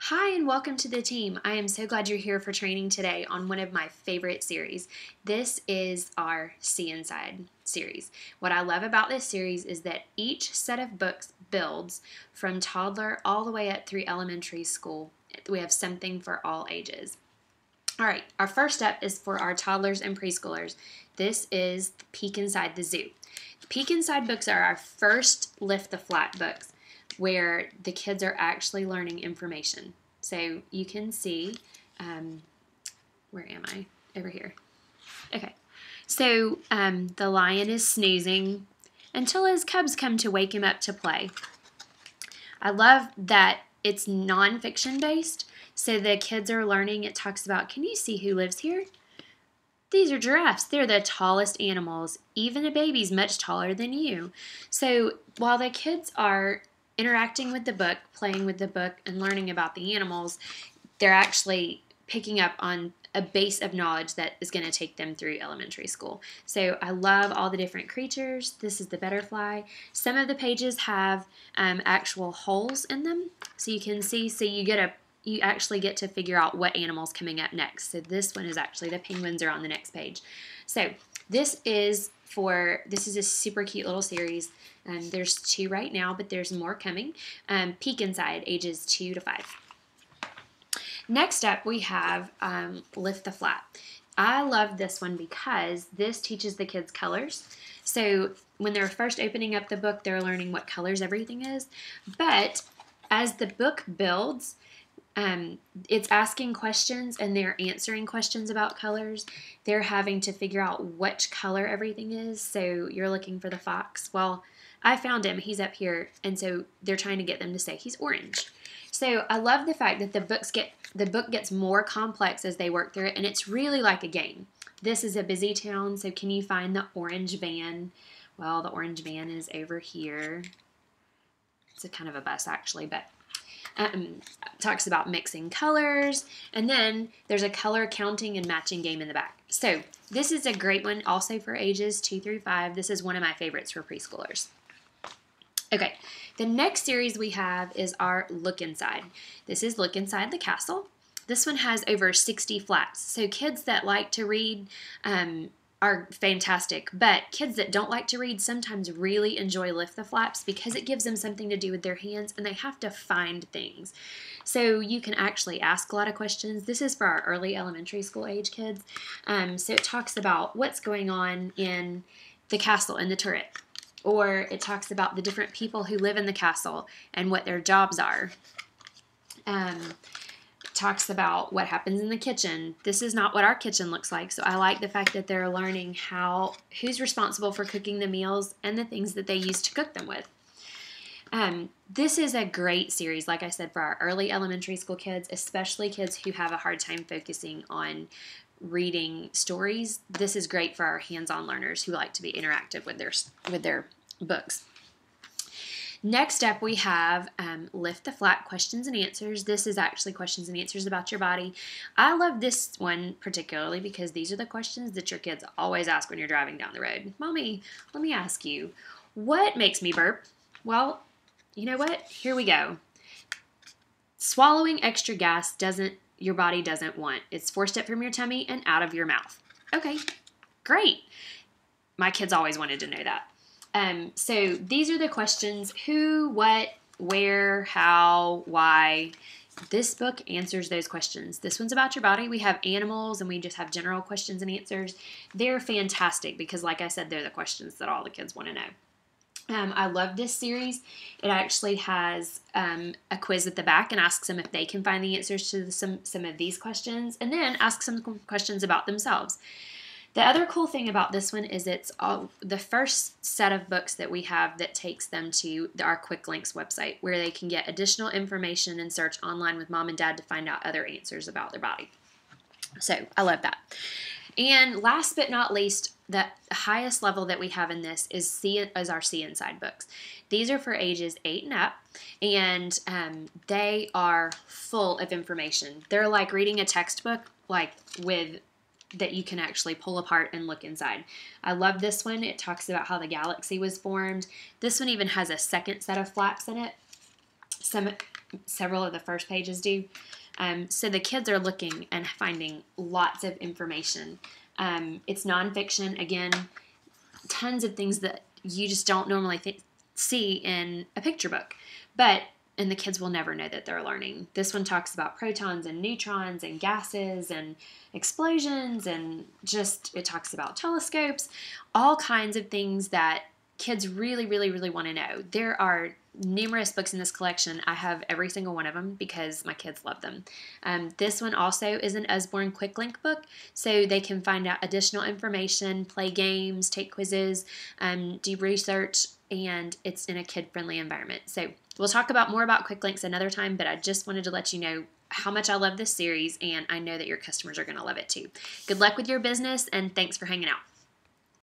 Hi and welcome to the team. I am so glad you're here for training today on one of my favorite series. This is our See Inside series. What I love about this series is that each set of books builds from toddler all the way up through elementary school. We have something for all ages. All right, our first step is for our toddlers and preschoolers. This is Peek Inside the Zoo. Peek Inside books are our first Lift the Flat books, where the kids are actually learning information. So you can see, where am I? Over here. Okay. So the lion is snoozing until his cubs come to wake him up to play. I love that it's nonfiction based, so the kids are learning. It talks about, can you see who lives here? These are giraffes. They're the tallest animals. Even a baby's much taller than you. So while the kids are interacting with the book, playing with the book, and learning about the animals, they're actually picking up on a base of knowledge that is going to take them through elementary school. So I love all the different creatures. This is the butterfly. Some of the pages have actual holes in them, so you can see. So you actually get to figure out what animal's coming up next. So this one is actually the penguins are on the next page. So this is a super cute little series. There's 2 right now, but there's more coming. Peek Inside, ages 2 to 5. Next up, we have Lift the Flat. I love this one because this teaches the kids colors. So when they're first opening up the book, they're learning what colors everything is. But as the book builds, it's asking questions and they're answering questions about colors. They're having to figure out which color everything is. So you're looking for the fox. Well, I found him. He's up here. And so they're trying to get them to say he's orange. So I love the fact that the book gets more complex as they work through it, and it's really like a game. This is a busy town, so can you find the orange van? Well, the orange van is over here. It's a kind of a bus, actually, but talks about mixing colors, and then there's a color counting and matching game in the back. So this is a great one also for ages 2 through 5. This is one of my favorites for preschoolers. Okay, the next series we have is our Look Inside. This is Look Inside the Castle. This one has over 60 flats, so kids that like to read are fantastic, but kids that don't like to read sometimes really enjoy Lift the Flaps because it gives them something to do with their hands and they have to find things. So you can actually ask a lot of questions. This is for our early elementary school age kids. So it talks about what's going on in the castle, in the turret. Or it talks about the different people who live in the castle and what their jobs are. It talks about what happens in the kitchen. This is not what our kitchen looks like, so I like the fact that they're learning who's responsible for cooking the meals and the things that they use to cook them with. This is a great series, like I said, for our early elementary school kids, especially kids who have a hard time focusing on reading stories. This is great for our hands-on learners who like to be interactive with their books. Next up, we have Lift the Flat Questions and Answers. This is actually questions and answers about your body. I love this one particularly because these are the questions that your kids always ask when you're driving down the road. Mommy, let me ask you, what makes me burp? Well, you know what? Here we go. Swallowing extra gas your body doesn't want. It's forced up from your tummy and out of your mouth. Okay, great. My kids always wanted to know that. So these are the questions: who, what, where, how, why. This book answers those questions. This one's about your body. We have animals and we just have general questions and answers. They're fantastic because, like I said, they're the questions that all the kids want to know. I love this series. It actually has a quiz at the back and asks them if they can find the answers to some of these questions, and then asks some questions about themselves. The other cool thing about this one is it's the first set of books that we have that takes them to our Quick Links website, where they can get additional information and search online with mom and dad to find out other answers about their body. So I love that. And last but not least, the highest level that we have in this is our See Inside books. These are for ages 8 and up, and they are full of information. They're like reading a textbook, that you can actually pull apart and look inside. I love this one. It talks about how the galaxy was formed. This one even has a second set of flaps in it. several of the first pages do. So the kids are looking and finding lots of information. It's nonfiction, again, tons of things that you just don't normally see in a picture book. And the kids will never know that they're learning. This one talks about protons and neutrons and gases and explosions, and it talks about telescopes, all kinds of things that kids really, really, really want to know. There are numerous books in this collection. I have every single one of them because my kids love them. This one also is an Usborne Quick Link book, so they can find out additional information, play games, take quizzes, do research, and it's in a kid-friendly environment. So we'll talk more about Quick Links another time, but I just wanted to let you know how much I love this series, and I know that your customers are going to love it too. Good luck with your business, and thanks for hanging out.